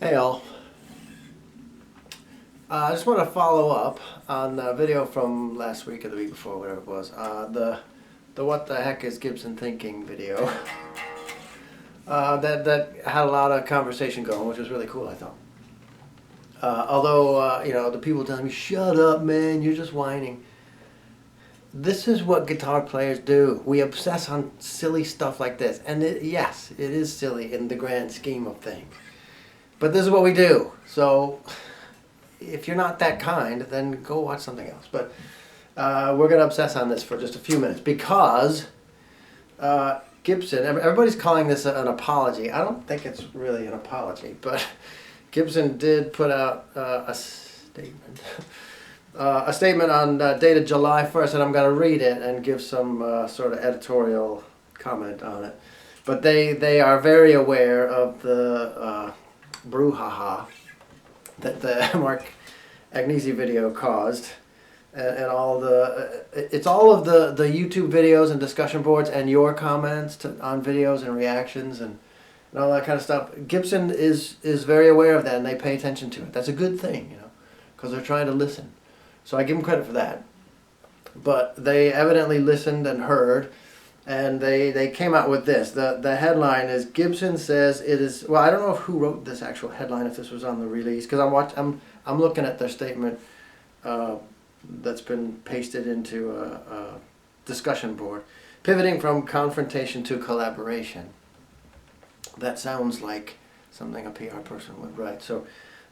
Hey all, I just want to follow up on a video from last week or the week before, whatever it was. The what the heck is Gibson thinking video. That had a lot of conversation going, which was really cool, I thought. Although the people telling me, "Shut up, man, you're just whining." This is what guitar players do. We obsess on silly stuff like this, and yes, it is silly in the grand scheme of things. But this is what we do. So if you're not that kind, then go watch something else. But we're going to obsess on this for just a few minutes because Gibson, everybody's calling this an apology. I don't think it's really an apology, but Gibson did put out a statement. A statement on dated July 1st, and I'm going to read it and give some sort of editorial comment on it. But they are very aware of the brouhaha that the Mark Agnesi video caused, and all the it's all of the YouTube videos and discussion boards and your comments on videos and reactions and all that kind of stuff. Gibson is very aware of that, and they pay attention to it. That's a good thing, because they're trying to listen. So I give them credit for that. But they evidently listened and heard, and they came out with this. The headline is, Gibson says it is, well, I don't know who wrote this actual headline, if this was on the release, because I'm looking at their statement that's been pasted into a discussion board. Pivoting from confrontation to collaboration. That sounds like something a PR person would write. So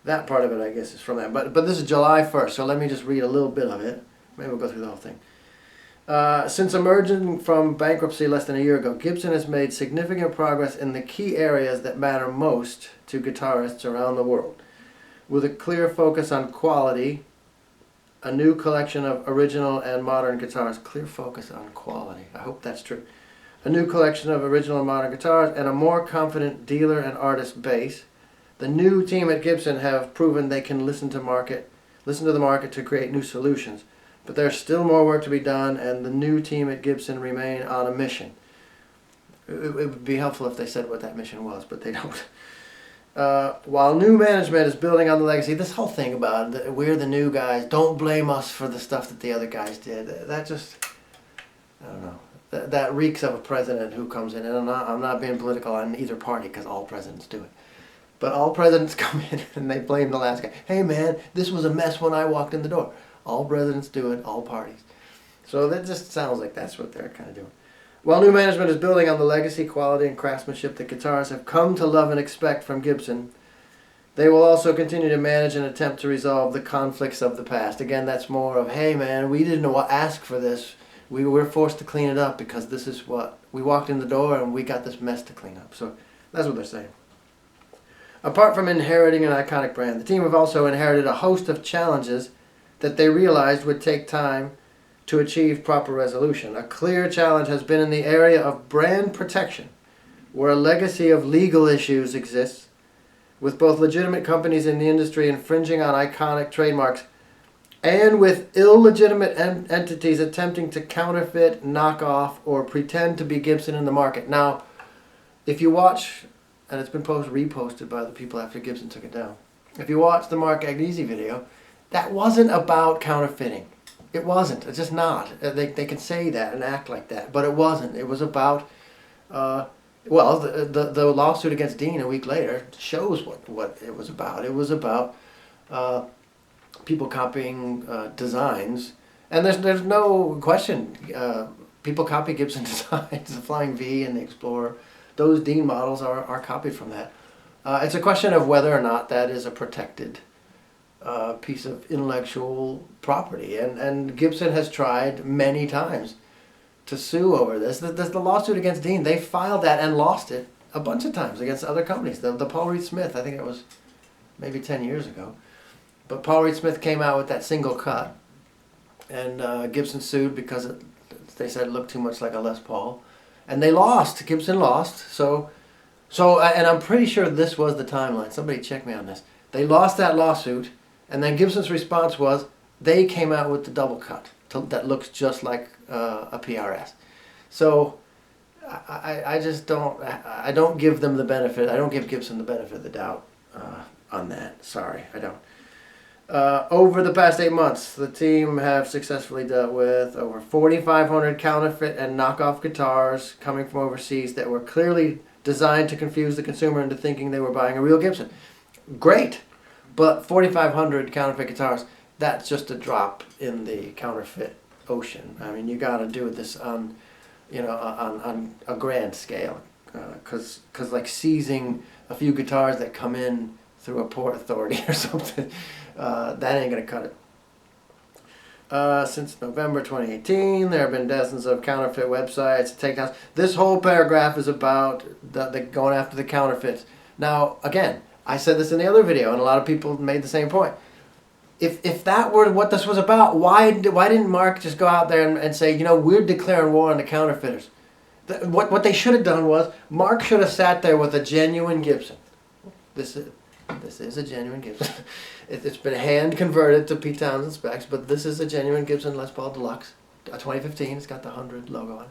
that part of it, I guess, is from that. But this is July 1st, so let me just read a little bit of it. Maybe we'll go through the whole thing. Since emerging from bankruptcy less than a year ago, Gibson has made significant progress in the key areas that matter most to guitarists around the world. With a clear focus on quality, a new collection of original and modern guitars. Clear focus on quality. I hope that's true. A new collection of original and modern guitars and a more confident dealer and artist base. The new team at Gibson have proven they can listen to the market to create new solutions. But there's still more work to be done, and the new team at Gibson remain on a mission. It would be helpful if they said what that mission was, but they don't. While new management is building on the legacy, this whole thing about we're the new guys, don't blame us for the stuff that the other guys did, that just, I don't know. That reeks of a president who comes in, and I'm not being political on either party, because all presidents do it. But all presidents come in and they blame the last guy. Hey man, this was a mess when I walked in the door. All presidents do it, all parties. So that just sounds like that's what they're kind of doing. While new management is building on the legacy, quality, and craftsmanship that guitarists have come to love and expect from Gibson, they will also continue to manage and attempt to resolve the conflicts of the past. Again, that's more of, hey man, we didn't ask for this. We were forced to clean it up because this is what, we walked in the door and we got this mess to clean up. So that's what they're saying. Apart from inheriting an iconic brand, the team have also inherited a host of challenges that they realized would take time to achieve proper resolution. A clear challenge has been in the area of brand protection, where a legacy of legal issues exists, with both legitimate companies in the industry infringing on iconic trademarks and with illegitimate entities attempting to counterfeit, knock off, or pretend to be Gibson in the market. Now, if you watch, and it's been reposted by the people after Gibson took it down, if you watch the Mark Agnesi video, that wasn't about counterfeiting. It wasn't. It's just not. They can say that and act like that, but it wasn't. It was about, the lawsuit against Dean a week later shows what it was about. It was about people copying designs, and there's no question. People copy Gibson designs, the Flying V and the Explorer. Those Dean models are copied from that. It's a question of whether or not that is a protected piece of intellectual property, and Gibson has tried many times to sue over this. The lawsuit against Dean, they filed that and lost it a bunch of times against other companies. The Paul Reed Smith, I think it was maybe 10 years ago, but Paul Reed Smith came out with that single cut, and Gibson sued because they said it looked too much like a Les Paul, and they lost. Gibson lost. So, and I'm pretty sure this was the timeline. Somebody check me on this. They lost that lawsuit. And then Gibson's response was, they came out with the double cut that looks just like a PRS. So I just don't give them the benefit. I don't give Gibson the benefit of the doubt on that. Sorry, I don't. Over the past 8 months, the team have successfully dealt with over 4,500 counterfeit and knockoff guitars coming from overseas that were clearly designed to confuse the consumer into thinking they were buying a real Gibson. Great, but 4,500 counterfeit guitars, that's just a drop in the counterfeit ocean. I mean, you got to do this on, on a grand scale, because like seizing a few guitars that come in through a port authority or something, that ain't gonna cut it. Since November 2018, there have been dozens of counterfeit websites, takedowns. This whole paragraph is about the going after the counterfeits. Now, again, I said this in the other video, and a lot of people made the same point. If that were what this was about, why didn't Mark just go out there and say, we're declaring war on the counterfeiters? What they should have done was, Mark should have sat there with a genuine Gibson. This is a genuine Gibson. It's been hand converted to Pete Townsend specs, but this is a genuine Gibson Les Paul Deluxe, 2015. It's got the 100 logo on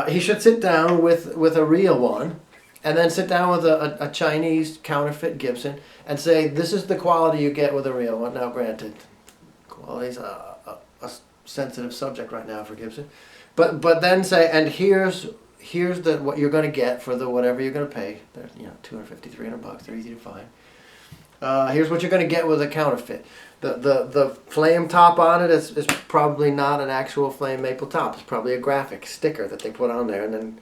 it. He should sit down with a real one, and then sit down with a Chinese counterfeit Gibson and say, this is the quality you get with a real one. Now, granted, quality's a sensitive subject right now for Gibson, but then say, and here's what you're going to get for the whatever you're going to pay. They're $250, $300. They're easy to find. Here's what you're going to get with a counterfeit. The flame top on it is probably not an actual flame maple top. It's probably a graphic sticker that they put on there and then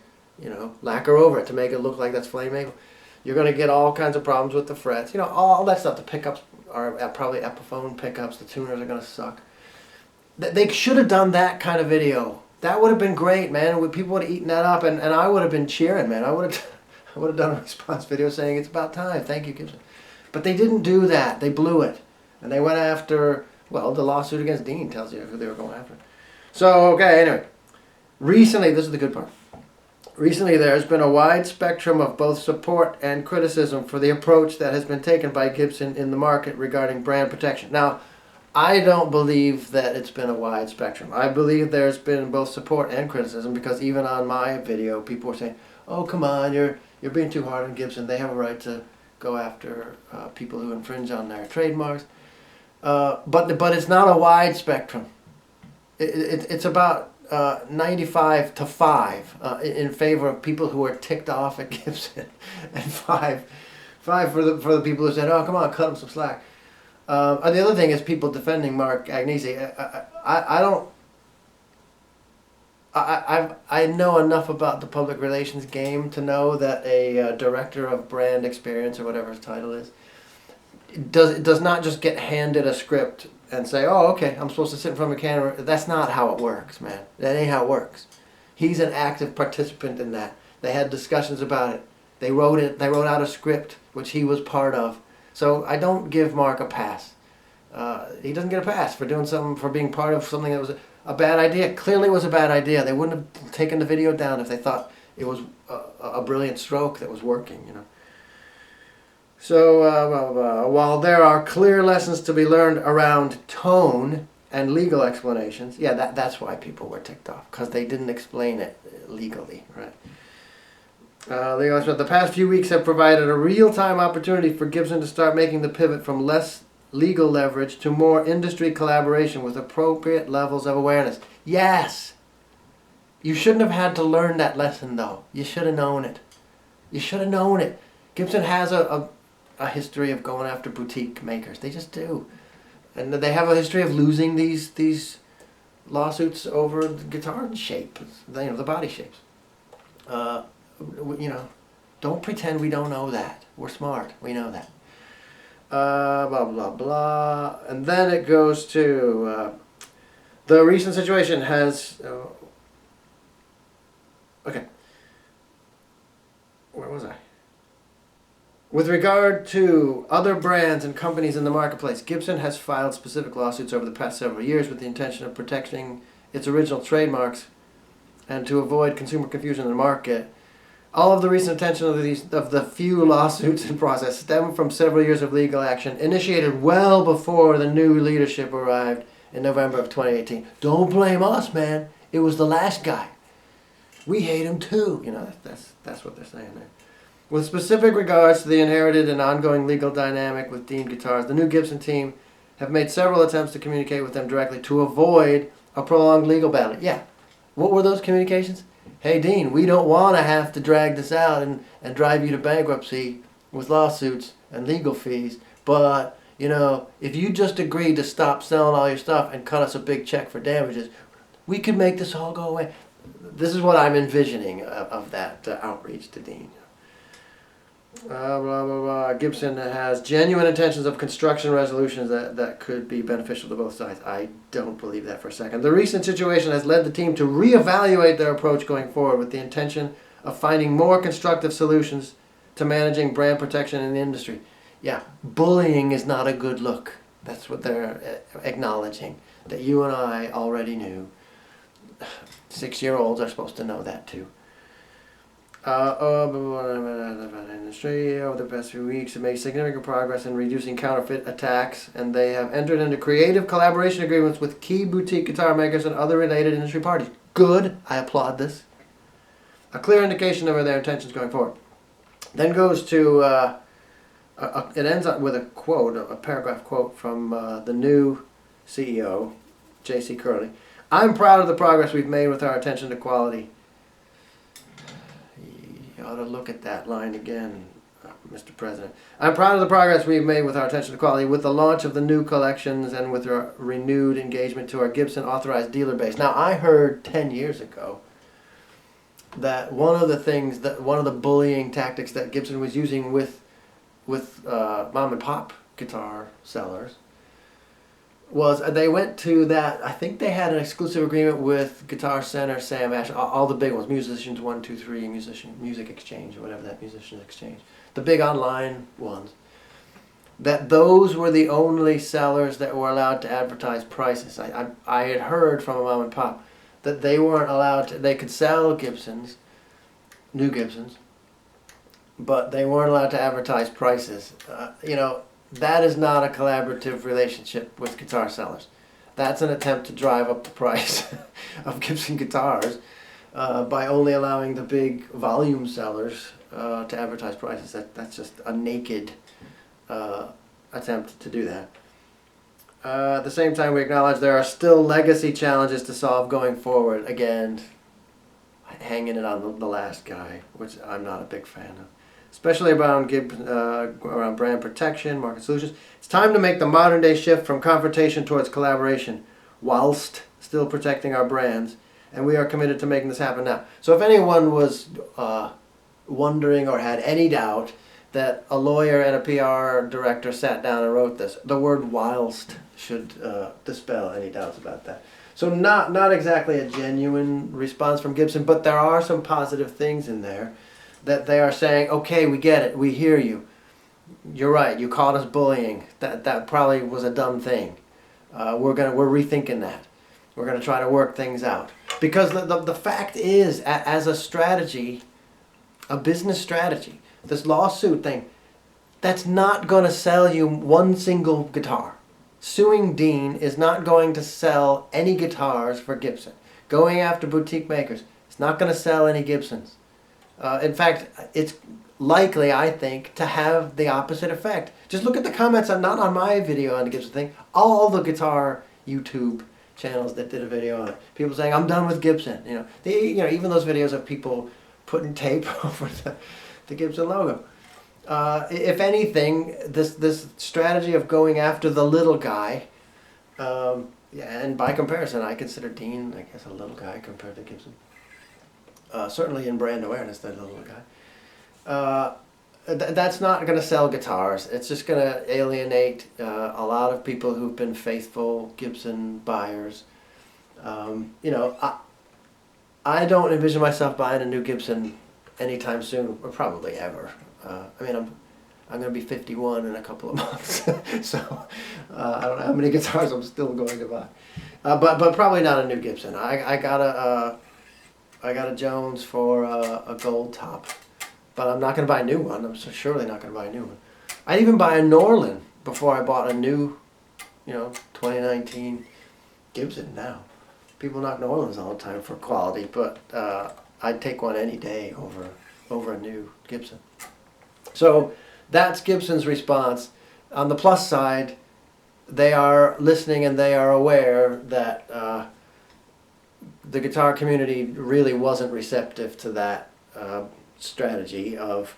lacquer over it to make it look like that's flame maple. You're going to get all kinds of problems with the frets. All that stuff. The pickups are probably Epiphone pickups. The tuners are going to suck. They should have done that kind of video. That would have been great, man. People would have eaten that up, and I would have been cheering, man. I would have done a response video saying it's about time. Thank you, Gibson. But they didn't do that. They blew it, and they went after. Well, the lawsuit against Dean tells you who they were going after. So okay, anyway, recently, this is the good part. Recently, there has been a wide spectrum of both support and criticism for the approach that has been taken by Gibson in the market regarding brand protection. Now, I don't believe that it's been a wide spectrum. I believe there's been both support and criticism, because even on my video, people were saying, "Oh, come on, you're being too hard on Gibson. They have a right to go after people who infringe on their trademarks." But it's not a wide spectrum. It's about 95 to 5 in favor of people who are ticked off at Gibson, and 5 for the people who said, "Oh, come on, cut them some slack." The other thing is people defending Mark Agnesi. I know enough about the public relations game to know that a director of brand experience, or whatever his title is, does not just get handed a script and say, "Oh, okay, I'm supposed to sit in front of a camera." That's not how it works, man. That ain't how it works. He's an active participant in that. They had discussions about it. They wrote it. They wrote out a script which he was part of. So I don't give Mark a pass. He doesn't get a pass for doing something, for being part of something that was a bad idea. Clearly was a bad idea. They wouldn't have taken the video down if they thought it was a brilliant stroke that was working, So while there are clear lessons to be learned around tone and legal explanations, that's why people were ticked off, because they didn't explain it legally, right? The past few weeks have provided a real-time opportunity for Gibson to start making the pivot from less legal leverage to more industry collaboration with appropriate levels of awareness. Yes! You shouldn't have had to learn that lesson, though. You should have known it. You should have known it. Gibson has a history of going after boutique makers. They just do. And they have a history of losing these lawsuits over the guitar shape, the body shapes. Don't pretend we don't know that. We're smart. We know that. Blah, blah, blah. And then it goes to the recent situation has... okay. Where was I? With regard to other brands and companies in the marketplace, Gibson has filed specific lawsuits over the past several years with the intention of protecting its original trademarks and to avoid consumer confusion in the market. All of the recent attention of the few lawsuits in process stem from several years of legal action initiated well before the new leadership arrived in November of 2018. Don't blame us, man. It was the last guy. We hate him too. That's what they're saying there. With specific regards to the inherited and ongoing legal dynamic with Dean Guitars, the new Gibson team have made several attempts to communicate with them directly to avoid a prolonged legal battle. Yeah. What were those communications? Hey, Dean, we don't want to have to drag this out and drive you to bankruptcy with lawsuits and legal fees, but, you know, if you just agree to stop selling all your stuff and cut us a big check for damages, we could make this all go away. This is what I'm envisioning of that outreach to Dean. Blah, blah, blah. Gibson has genuine intentions of construction resolutions that could be beneficial to both sides. I don't believe that for a second. The recent situation has led the team to reevaluate their approach going forward with the intention of finding more constructive solutions to managing brand protection in the industry. Yeah, bullying is not a good look. That's what they're acknowledging, that you and I already knew. 6-year-olds are supposed to know that too. Industry over the past few weeks have made significant progress in reducing counterfeit attacks, and they have entered into creative collaboration agreements with key boutique guitar makers and other related industry parties. Good, I applaud this. A clear indication of their intentions going forward. Then goes to, it ends up with a quote, a paragraph quote from the new CEO, J.C. Curley. I'm proud of the progress we've made with our attention to quality. You ought to look at that line again, Mr. President. I'm proud of the progress we've made with our attention to quality with the launch of the new collections and with our renewed engagement to our Gibson authorized dealer base. Now, I heard 10 years ago that one of the bullying tactics that Gibson was using with mom and pop guitar sellers was they went to that. I think they had an exclusive agreement with Guitar Center, Sam Ash, all the big ones, Musicians 123, Music Exchange, or whatever that Musicians Exchange, the big online ones. That those were the only sellers that were allowed to advertise prices. I had heard from a mom and pop that they weren't allowed to. They could sell Gibsons, new Gibsons, but they weren't allowed to advertise prices. That is not a collaborative relationship with guitar sellers. That's an attempt to drive up the price of Gibson guitars by only allowing the big volume sellers to advertise prices. That's just a naked attempt to do that. At the same time, we acknowledge there are still legacy challenges to solve going forward. Again, hanging it on the last guy, which I'm not a big fan of. Especially around brand protection, market solutions. It's time to make the modern day shift from confrontation towards collaboration whilst still protecting our brands, and we are committed to making this happen now. So if anyone was wondering or had any doubt that a lawyer and a PR director sat down and wrote this, the word whilst should dispel any doubts about that. So not exactly a genuine response from Gibson, but there are some positive things in there. That they are saying, okay, we get it, we hear you. You're right, you called us bullying. That probably was a dumb thing. We're rethinking that. We're gonna try to work things out. Because the fact is, as a strategy, a business strategy, this lawsuit thing, that's not gonna sell you one single guitar. Suing Dean is not going to sell any guitars for Gibson. Going after boutique makers, it's not gonna sell any Gibsons. In fact, it's likely, I think, to have the opposite effect. Just look at the comments, not on my video on the Gibson thing, all the guitar YouTube channels that did a video on it. People saying, I'm done with Gibson. Even those videos of people putting tape over the Gibson logo. If anything, this strategy of going after the little guy, and by comparison, I consider Dean, I guess, a little guy compared to Gibson. Certainly in brand awareness, that little guy. That's not going to sell guitars. It's just going to alienate a lot of people who've been faithful Gibson buyers. I don't envision myself buying a new Gibson anytime soon, or probably ever. I'm going to be 51 in a couple of months, so I don't know how many guitars I'm still going to buy. But probably not a new Gibson. I got a Jones for a gold top, but I'm not going to buy a new one. I'm surely not going to buy a new one. I'd even buy a Norlin before I bought a new, 2019 Gibson now. People knock Norlins all the time for quality, but I'd take one any day over a new Gibson. So that's Gibson's response. On the plus side, they are listening and they are aware that the guitar community really wasn't receptive to that strategy of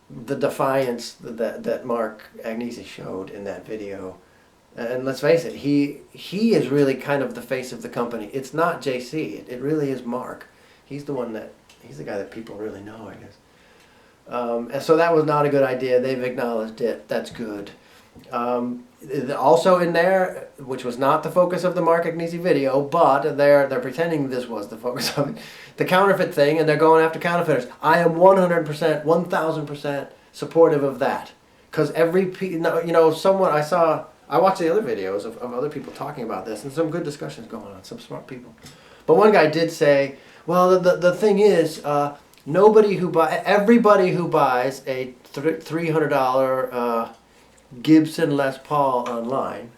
the defiance that Mark Agnesi showed in that video. And let's face it, he is really kind of the face of the company. It's not JC. It really is Mark. He's the guy that people really know, I guess. And so that was not a good idea. They've acknowledged it. That's good. Also in there, which was not the focus of the Mark Agnesi video, but they're pretending this was the focus of it, the counterfeit thing, and they're going after counterfeiters. I am 100%, 1,000% supportive of that. Because I watched the other videos of other people talking about this, and some good discussions going on, some smart people. But one guy did say, well, the thing is, everybody who buys a $300 Gibson Les Paul online,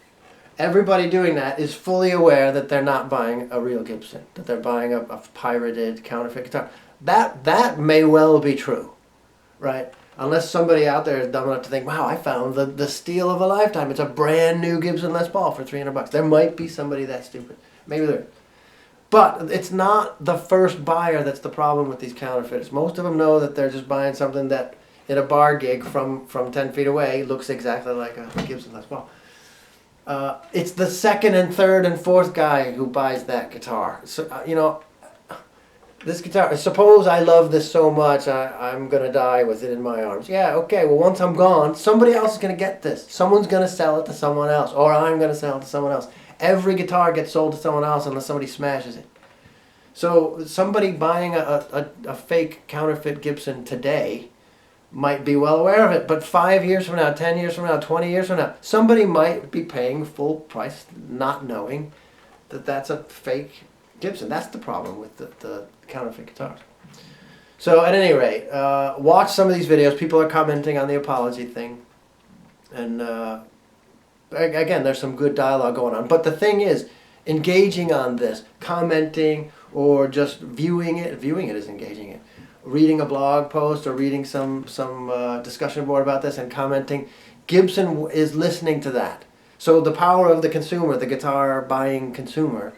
everybody doing that is fully aware that they're not buying a real Gibson, that they're buying a pirated counterfeit guitar. That may well be true, right? Unless somebody out there is dumb enough to think, wow, I found the steal of a lifetime. It's a brand new Gibson Les Paul for $300. There might be somebody that stupid. Maybe there is. But it's not the first buyer that's the problem with these counterfeiters. Most of them know that they're just buying something that in a bar gig from 10 feet away looks exactly like a Gibson Les Paul. It's the second and third and fourth guy who buys that guitar. So, this guitar, suppose I love this so much, I'm going to die with it in my arms. Yeah, okay, well, once I'm gone, somebody else is going to get this. Someone's going to sell it to someone else, or I'm going to sell it to someone else. Every guitar gets sold to someone else unless somebody smashes it. So somebody buying a fake counterfeit Gibson today might be well aware of it, but 5 years from now, 10 years from now, 20 years from now, somebody might be paying full price not knowing that that's a fake Gibson. That's the problem with the counterfeit guitars. So at any rate, watch some of these videos. People are commenting on the apology thing. And again, there's some good dialogue going on. But the thing is, engaging on this, commenting or just viewing it is engaging it. Reading a blog post or reading some discussion board about this and commenting, Gibson is listening to that. So the power of the consumer, the guitar buying consumer,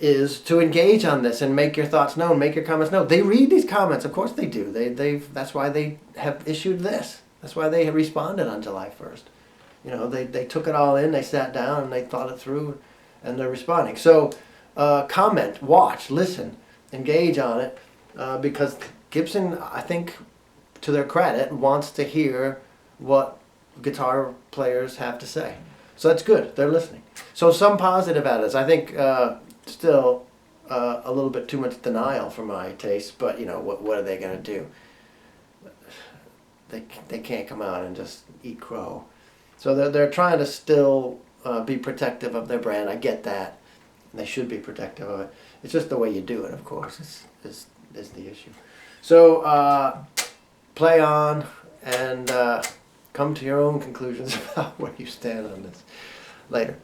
is to engage on this and make your thoughts known, make your comments known. They read these comments, of course they do. That's why they have issued this. That's why they have responded on July 1st. They took it all in, they sat down and they thought it through, and they're responding. So comment, watch, listen, engage on it, because Gibson, I think, to their credit, wants to hear what guitar players have to say. So that's good. They're listening. So some positive attitudes. I think still a little bit too much denial for my taste, but what are they going to do? They can't come out and just eat crow. So they're trying to still be protective of their brand. I get that. They should be protective of it. It's just the way you do it, of course, is the issue. So play on and come to your own conclusions about where you stand on this later.